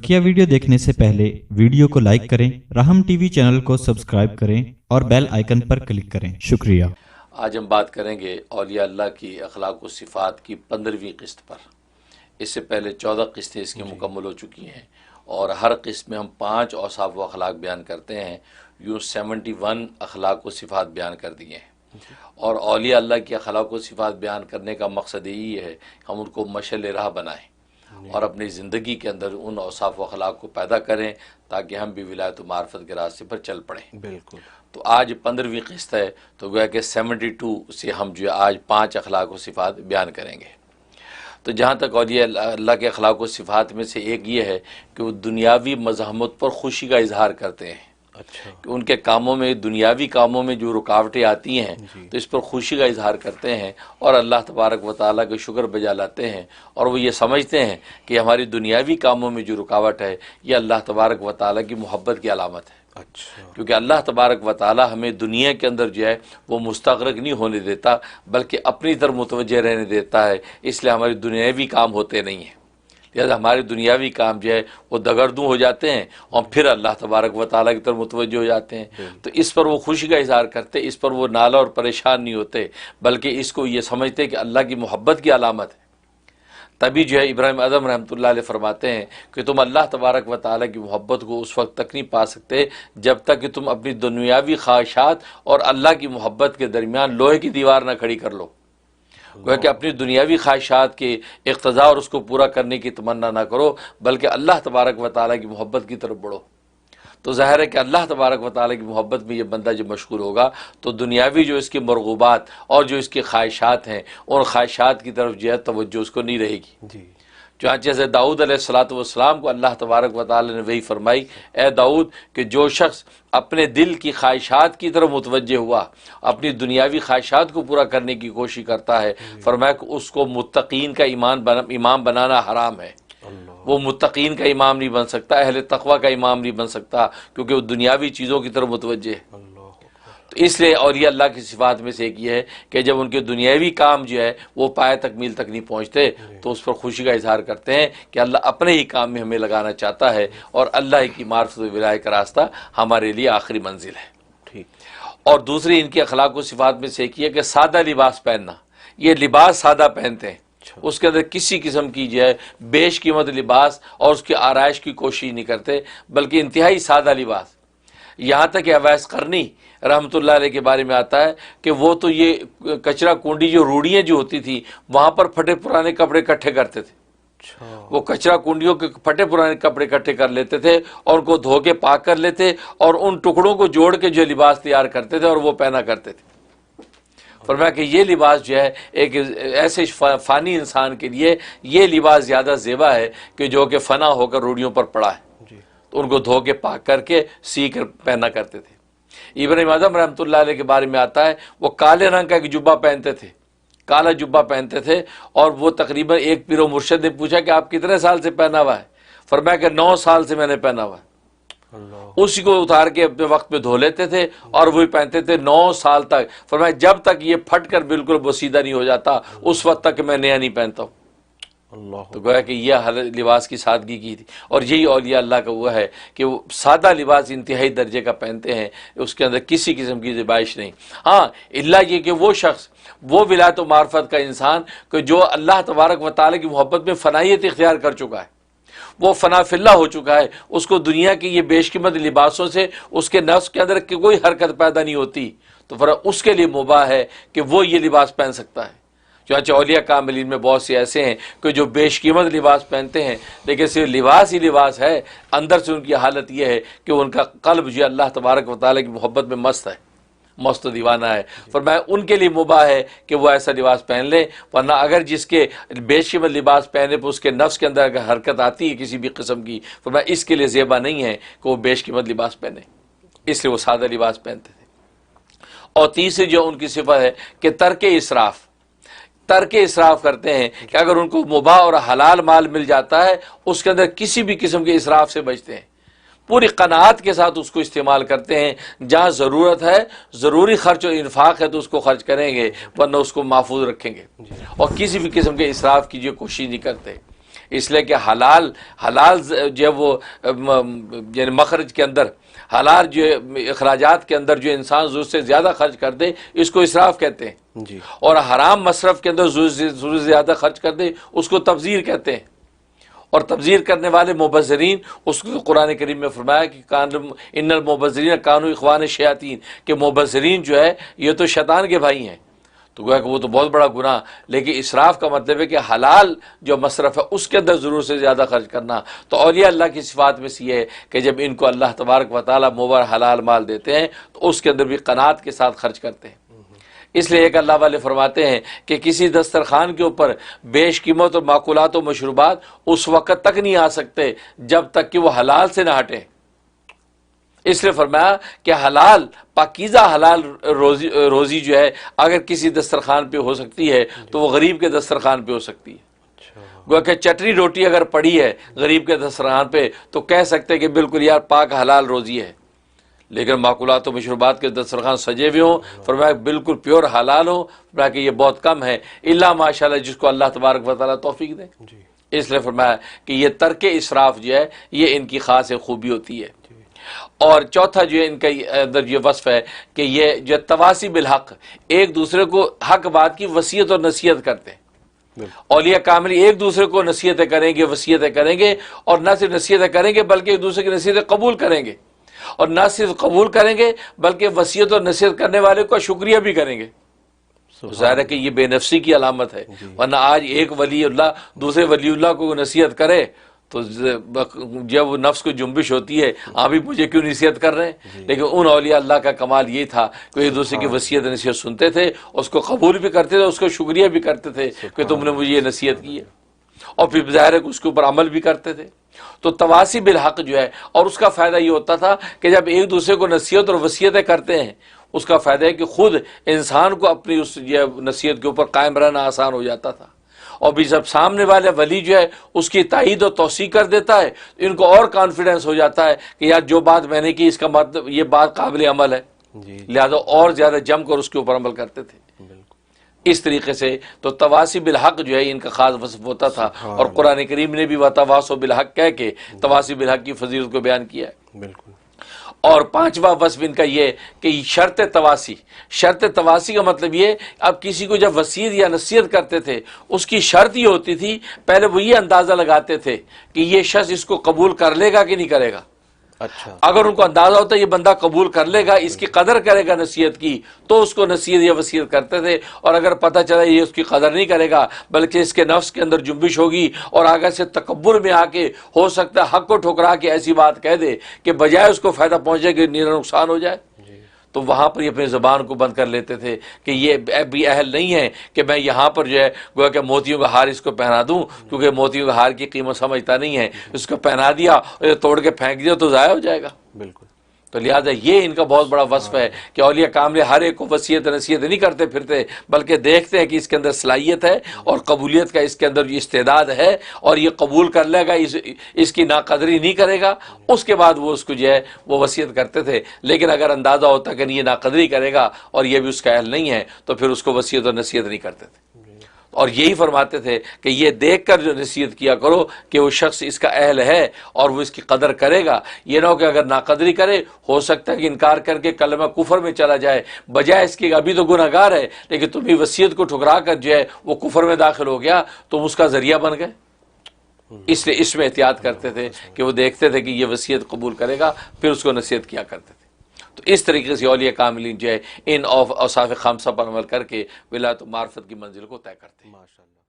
बकिया video देखने से पहले वीडियो को लाइक करें, राहम टीवी चैनल को सब्सक्राइब करें और बेल आइकन पर क्लिक करें। शुक्रिया। आज हम बात करेंगे औलिया अल्लाह की अखलाक व सिफ़ात की 15वीं किस्त पर। इससे पहले 14 किस्तें इसकी मुकम्मल हो चुकी हैं और हर किस्त में हम 5 औसाफ व अखलाक बयान करते हैं। यूँ 71 अखलाक व सिफ़ात बयान कर दिए हैं। और औलिया अल्लाह की अखलाक व सिफ़ात बयान करने का मकसद यही है हम उनको मशाल राह बनाएं और अपनी ज़िंदगी के अंदर उन औसाफ व अखलाक को पैदा करें ताकि हम भी विलायत व मार्फत के रास्ते पर चल पड़ें। बिल्कुल। तो आज 15वीं किस्त है, तो गोया कि 72 से हम जो है आज 5 अखलाक व सिफ़ात बयान करेंगे। तो जहाँ तक औलिया अल्लाह के अखलाक व सिफ़ात में से एक ये है कि वो दुनियावी मज़ाहमत पर खुशी का इजहार करते हैं। अच्छा। कि उनके कामों में, दुनियावी कामों में जो रुकावटें आती हैं तो इस पर खुशी का इजहार करते हैं और अल्लाह तबारक व तआला के शुक्र बजा लाते हैं। और वो ये समझते हैं कि हमारी दुनियावी कामों में जो रुकावट है ये अल्लाह तबारक व तआला की मोहब्बत की अलामत है। अच्छा। क्योंकि अल्लाह तबारक व तआला हमें दुनिया के अंदर जो है वो मुस्तग़रक़ नहीं होने देता बल्कि अपनी तरफ मुतवज्जे रहने देता है। इसलिए हमारे दुनियावी काम होते नहीं हैं, लिहाजा हमारे दुनियावी काम जो है वो दगरदू हो जाते हैं और फिर अल्लाह तबारक व तआला की तरफ मुतवज्जे हो जाते हैं। तो इस पर वो खुशी का इजहार करते, इस पर वो नाला और परेशान नहीं होते बल्कि इसको ये समझते कि अल्लाह की मोहब्बत की अलामत है। तभी जो है इब्राहिम आज़म रहमतुल्लाह अलैह फरमाते हैं कि तुम अल्लाह तबारक व तआला की मोहब्बत को उस वक्त तक नहीं पा सकते जब तक कि तुम अपनी दुनियावी ख्वाहिशात और अल्लाह की मोहब्बत के दरमियान लोहे की दीवार ना खड़ी कर लो। गोया कि अपनी दुनियावी ख्वाहिशात के इक़्तिज़ा और उसको पूरा करने की तमन्ना ना करो बल्कि अल्लाह तबारक व तआला की मोहब्बत की तरफ बढ़ो। तो ज़ाहिर है कि अल्लाह तबारक व तआला की मोहब्बत में ये बंदा जब मशगूल होगा तो दुनियावी जो इसकी मरगूबात और जो इसकी ख्वाहिशात हैं उन ख्वाहिशात की तरफ जो है तवज्जो उसको नहीं रहेगी जी। चुनांचे से दाऊद अलैहिस्सलाम को अल्लाह तबारक व तआला ने वही फरमाई, ए दाऊद कि जो शख्स अपने दिल की ख्वाहिशात की तरफ मुतवज्जे हुआ, अपनी दुनियावी ख्वाहिशात को पूरा करने की कोशिश करता है, फरमाया कि उसको मुत्तकीन का इमाम बनाना हराम है। वो मुत्तकीन का इमाम नहीं बन सकता, अहले तक़वा का इमाम नहीं बन सकता क्योंकि वो दुनियावी चीज़ों की तरफ मुतवज्जे है। तो इसलिए औलिया अल्लाह की सिफ़ात में से एक ये है कि जब उनके दुनियावी काम जो है वो पाए तकमील तक नहीं पहुँचते तो उस पर खुशी का इजहार करते हैं कि अल्लाह अपने ही काम में हमें लगाना चाहता है और अल्लाह की मार्फत व विलायत का रास्ता हमारे लिए आखिरी मंजिल है। ठीक। और दूसरी इनकी अखलाक व सिफ़ात में से एक ये कि सादा लिबास पहनना। ये लिबास सादा पहनते हैं, उसके अंदर किसी किस्म की जो है बेशकीमत लिबास और उसकी आराइश की कोशिश नहीं करते बल्कि इंतहाई सादा लिबास। यहाँ तक कि अवैस करनी रहमतुल्लाह अलैह के बारे में आता है कि वो तो ये कचरा कुंडी जो रूढ़ियाँ जो होती थी वहाँ पर फटे पुराने कपड़े इकट्ठे करते थे। वो कचरा कुंडियों के फटे पुराने कपड़े इकट्ठे कर लेते थे और उनको धो के पाक कर लेते और उन टुकड़ों को जोड़ के जो लिबास तैयार करते थे और वो पहना करते थे। फरमाया कि ये लिबास जो है एक ऐसे फ़ानी इंसान के लिए ये लिबास ज़्यादा ज़ेबा है कि जो कि फ़ना होकर रूढ़ियों पर पड़ा है। तो उनको धो के पाक करके सी कर पहना करते थे। इब्राहिम आज़म रहमतुल्लाह अलैह के बारे में आता है वो काले रंग का एक जुब्बा पहनते थे, काला जुब्बा पहनते थे और वो तकरीबन एक पीर व मुर्शिद ने पूछा कि आप कितने साल से पहना हुआ है? फरमाया कि 9 साल से मैंने पहना हुआ है। उसी को उतार के अपने वक्त में धो लेते थे और वही पहनते थे 9 साल तक। फरमाया जब तक ये फट कर बिल्कुल बसीदा नहीं हो जाता उस वक्त तक मैं नया नहीं पहनता हूँ। तो गोया कि यह हर लिबास की सादगी की थी और यही औलिया अल्लाह का हुआ है कि वो सादा लिबास इंतहाई दर्जे का पहनते हैं, उसके अंदर किसी किस्म की ज़िबाइश नहीं। हाँ, इल्ला ये कि वो शख्स, वो विलायत व मार्फत का इंसान कि जो अल्लाह तबारक व तआला की मोहब्बत में फ़नाइयत इख्तियार कर चुका है, वो फ़ना फिल्ला हो चुका है, उसको दुनिया की ये बेशकीमत लिबासों से उसके नफ्स के अंदर कोई हरकत पैदा नहीं होती, तो फिर उसके लिए मुबाह है कि वो ये लिबास पहन सकता है। चुनांचे औलिया कामिलीन में बहुत से ऐसे हैं कि जो बेशकीमत लिबास पहनते हैं लेकिन सिर्फ लिबास ही लिबास है, अंदर से उनकी हालत यह है कि उनका कल्ब जो अल्लाह तबारक व तआला की मोहब्बत में मस्त है, मस्त दीवाना है। फरमाया उनके लिए मुबाह है कि वो ऐसा लिबास पहन ले, वरना अगर जिसके बेशकीमत लिबास पहने पर उसके नफ्स के अंदर अगर हरकत आती है किसी भी किस्म की, फरमाया इसके लिए ज़ेबा नहीं है कि वो बेशकीमत लिबास पहने, इसलिए वो सादा लिबास पहनते थे। और तीसरी जो उनकी सिफत है कि तर्क इसराफ करते हैं कि अगर उनको मुबाह और हलाल माल मिल जाता है उसके अंदर किसी भी किस्म के इसराफ से बचते हैं, पूरी कनात के साथ उसको इस्तेमाल करते हैं। जहाँ ज़रूरत है, ज़रूरी खर्च और इन्फाक है तो उसको खर्च करेंगे वरना उसको महफूज रखेंगे और किसी भी किस्म के इसराफ की जो कोशिश नहीं करते। اس لیے کہ حلال جو ہے وہ یعنی مخرج کے اندر حلال جو اخراجات کے اندر جو انسان ضرورت سے زیادہ خرچ کر دے اس کو اسراف کہتے ہیں جی، اور حرام مصرف کے اندر ضرورت سے زیادہ خرچ کر دے اس کو تبذیر کہتے ہیں اور تبذیر کرنے والے مبذرین اس کو قرآن کریم میں فرمایا کہ ان المبذرین کانوا اخوان الشیاطین کہ مبذرین جو ہے یہ تو شیطان کے بھائی ہیں. تو گویا کہ وہ تو بہت بڑا گناہ. لیکن اسراف کا مطلب ہے کہ حلال جو مصرف ہے اس کے اندر ضرورت سے زیادہ خرچ کرنا. تو اولیاء اللہ کی صفات میں سے یہ ہے کہ جب ان کو اللہ تبارک و تعالیٰ مبارک حلال مال دیتے ہیں تو اس کے اندر بھی قناعت کے ساتھ خرچ کرتے ہیں. اس لیے ایک اللہ والے فرماتے ہیں کہ کسی دسترخوان کے اوپر بیش قیمت اور معقولات و مشروبات اس وقت تک نہیں آ سکتے جب تک کہ وہ حلال سے نہ ہٹیں. اس لیے فرمایا کہ حلال پاکیزہ حلال روزی جو ہے اگر کسی دسترخوان پہ ہو سکتی ہے تو وہ غریب کے دسترخوان پہ ہو سکتی ہے. گویا کہ چٹنی روٹی اگر پڑی ہے غریب کے دسترخوان پہ تو کہہ سکتے کہ بالکل یار پاک حلال روزی ہے. لیکن معقولات و مشروبات کے دسترخوان سجے ہوئے ہوں فرمایا بالکل پیور حلال ہو فرمایا کہ یہ بہت کم ہے الا ماشاءاللہ جس کو اللہ تبارک و تعالیٰ توفیق دے. اس لیے فرمایا کہ یہ ترک اسراف جو ہے یہ ان کی خاص خوبی ہوتی ہے. اور چوتھا جو ہے ان کا اندر یہ وصف ہے کہ یہ جو تواصی بالحق ایک دوسرے کو حق بات کی وصیت اور نصیحت کرتے ہیں. اولیاء کامل ایک دوسرے کو نصیحتیں کریں گے وصیتیں کریں گے اور نہ صرف نصیحتیں کریں گے بلکہ ایک دوسرے کی نصیحتیں قبول کریں گے اور نہ صرف قبول کریں گے بلکہ وصیت اور نصیحت کرنے والے کا شکریہ بھی کریں گے. ظاہر ہے کہ یہ بے نفسی کی علامت ہے ورنہ آج ایک ولی اللہ دوسرے ولی اللہ کو نصیحت کرے تو جب نفس کو جنبش ہوتی ہے آپ بھی مجھے کیوں نصیحت کر رہے ہیں. لیکن ان اولیاء اللہ کا کمال یہ تھا کہ ایک دوسرے کی وصیت نصیحت سنتے تھے اس کو قبول بھی کرتے تھے اس کو شکریہ بھی کرتے تھے کہ تم نے مجھے یہ نصیحت کی ہے اور پھر ظاہر ہے کہ اس کے اوپر عمل بھی کرتے تھے. تو تواصی بالحق جو ہے اور اس کا فائدہ یہ ہوتا تھا کہ جب ایک دوسرے کو نصیحت اور وصیتیں کرتے ہیں اس کا فائدہ ہے کہ خود انسان کو اپنی اس نصیحت کے اوپر قائم رہنا آسان ہو جاتا تھا. اور بھی جب سامنے والے ولی جو ہے اس کی تائید و توثیق کر دیتا ہے ان کو اور کانفیڈنس ہو جاتا ہے کہ یار جو بات میں نے کی اس کا مطلب یہ بات قابل عمل ہے. لہذا اور زیادہ جم کر اس کے اوپر عمل کرتے تھے. اس طریقے سے تو تواصی بالحق جو ہے ان کا خاص وصف ہوتا تھا اور قرآن کریم نے بھی وتواصوا بالحق کہہ کے تواصی بالحق کی فضیلت کو بیان کیا ہے. بالکل. اور پانچواں وصف ان کا یہ کہ شرط تواصی کا مطلب یہ اب کسی کو جب وصیت یا نصیحت کرتے تھے اس کی شرط یہ ہوتی تھی پہلے وہ یہ اندازہ لگاتے تھے کہ یہ شخص اس کو قبول کر لے گا کہ نہیں کرے گا. اچھا. اگر ان کو اندازہ ہوتا ہے یہ بندہ قبول کر لے گا اس کی قدر کرے گا نصیحت کی تو اس کو نصیحت یا وصیت کرتے تھے. اور اگر پتہ چلا یہ اس کی قدر نہیں کرے گا بلکہ اس کے نفس کے اندر جنبش ہوگی اور آگے سے تکبر میں آ کے ہو سکتا ہے حق کو ٹھکرا کے ایسی بات کہہ دے کہ بجائے اس کو فائدہ پہنچے کہ نیرا نقصان ہو جائے تو وہاں پر یہ اپنی زبان کو بند کر لیتے تھے کہ یہ بھی اہل نہیں ہے کہ میں یہاں پر جو ہے گویا کہ موتیوں کا ہار اس کو پہنا دوں کیونکہ موتیوں کا ہار کی قیمت سمجھتا نہیں ہے. اس کو پہنا دیا اور توڑ کے پھینک دیا تو ضائع ہو جائے گا. بالکل. تو لہٰذا یہ ان کا بہت بڑا وصف ہے کہ اولیاء کامل ہر ایک کو وصیت نصیحت نہیں کرتے پھرتے بلکہ دیکھتے ہیں کہ اس کے اندر صلاحیت ہے اور قبولیت کا اس کے اندر استعداد ہے اور یہ قبول کر لے گا اس کی ناقدری نہیں کرے گا اس کے بعد وہ اس کو جو ہے وہ وصیت کرتے تھے. لیکن اگر اندازہ ہوتا کہ یہ ناقدری کرے گا اور یہ بھی اس کا اہل نہیں ہے تو پھر اس کو وصیت اور نصیحت نہیں کرتے تھے. اور یہی فرماتے تھے کہ یہ دیکھ کر جو نصیحت کیا کرو کہ وہ شخص اس کا اہل ہے اور وہ اس کی قدر کرے گا. یہ نہ ہو کہ اگر ناقدری کرے ہو سکتا ہے کہ انکار کر کے کلمہ کفر میں چلا جائے بجائے اس کے ابھی تو گناہ گار ہے لیکن تمہیں وصیت کو ٹھکرا کر جو ہے وہ کفر میں داخل ہو گیا تم اس کا ذریعہ بن گئے. اس لیے اس میں احتیاط کرتے تھے کہ وہ دیکھتے تھے کہ یہ وصیت قبول کرے گا پھر اس کو نصیحت کیا کرتے تھے. تو اس طریقے سے اولیاء کاملین جو ہے ان اوصاف خمسہ پر عمل کر کے ولایت و معرفت کی منزل کو طے کرتے ہیں. ماشاءاللہ.